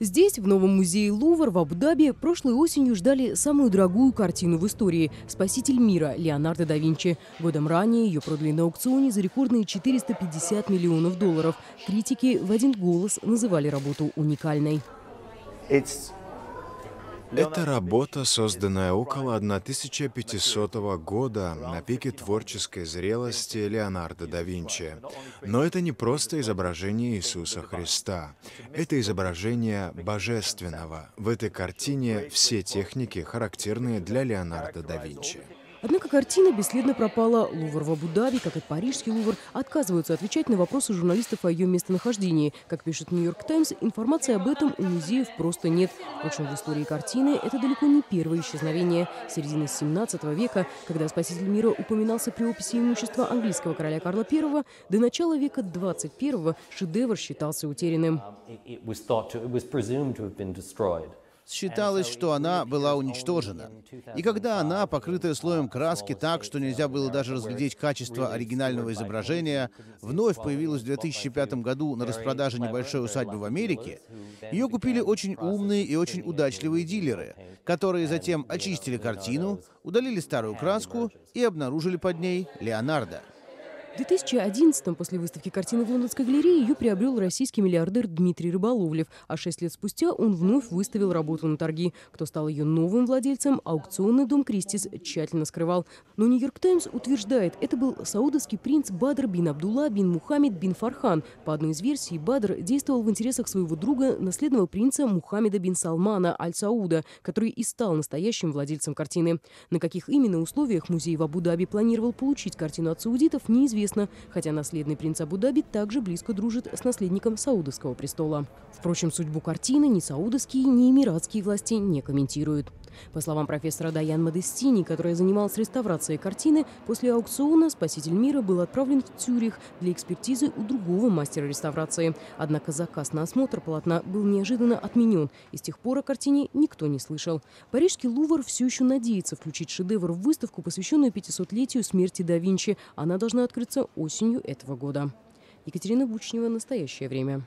Здесь, в новом музее Лувр в Абу-Даби, прошлой осенью ждали самую дорогую картину в истории – «Спаситель мира» Леонардо да Винчи. Годом ранее ее продали на аукционе за рекордные $450 миллионов. Критики в один голос называли работу уникальной. Это работа, созданная около 1500 года на пике творческой зрелости Леонардо да Винчи. Но это не просто изображение Иисуса Христа. Это изображение божественного. В этой картине все техники, характерные для Леонардо да Винчи. Однако картина бесследно пропала. Лувр в Абу-Даби, как и парижский Лувр, отказываются отвечать на вопросы журналистов о ее местонахождении. Как пишет «Нью-Йорк Таймс», информации об этом у музеев просто нет. Впрочем, в истории картины это далеко не первое исчезновение. С середины 17 века, когда «Спаситель мира» упоминался при описи имущества английского короля Карла I, до начала века 21 шедевр считался утерянным. Считалось, что она была уничтожена. И когда она, покрытая слоем краски так, что нельзя было даже разглядеть качество оригинального изображения, вновь появилась в 2005 году на распродаже небольшой усадьбы в Америке, ее купили очень умные и очень удачливые дилеры, которые затем очистили картину, удалили старую краску и обнаружили под ней Леонардо. В 2011-м, после выставки картины в Лондонской галерее, ее приобрел российский миллиардер Дмитрий Рыболовлев. А 6 лет спустя он вновь выставил работу на торги. Кто стал ее новым владельцем, аукционный дом Кристис тщательно скрывал. Но «Нью-Йорк Таймс» утверждает, это был саудовский принц Бадр бин Абдулла бин Мухаммед бин Фархан. По одной из версий, Бадр действовал в интересах своего друга, наследного принца Мухаммеда бин Салмана Аль-Сауда, который и стал настоящим владельцем картины. На каких именно условиях музей в Абу-Даби планировал получить картину от саудитов, неизвестно. Хотя наследный принц Абу-Даби также близко дружит с наследником саудовского престола. Впрочем, судьбу картины ни саудовские, ни эмиратские власти не комментируют. По словам профессора Даян Модестини, которая занималась реставрацией картины, после аукциона «Спаситель мира» был отправлен в Цюрих для экспертизы у другого мастера реставрации. Однако заказ на осмотр полотна был неожиданно отменен, и с тех пор о картине никто не слышал. Парижский Лувр все еще надеется включить шедевр в выставку, посвященную 500-летию смерти да Винчи. Она должна открыться осенью этого года. Екатерина Бучнева, «Настоящее время».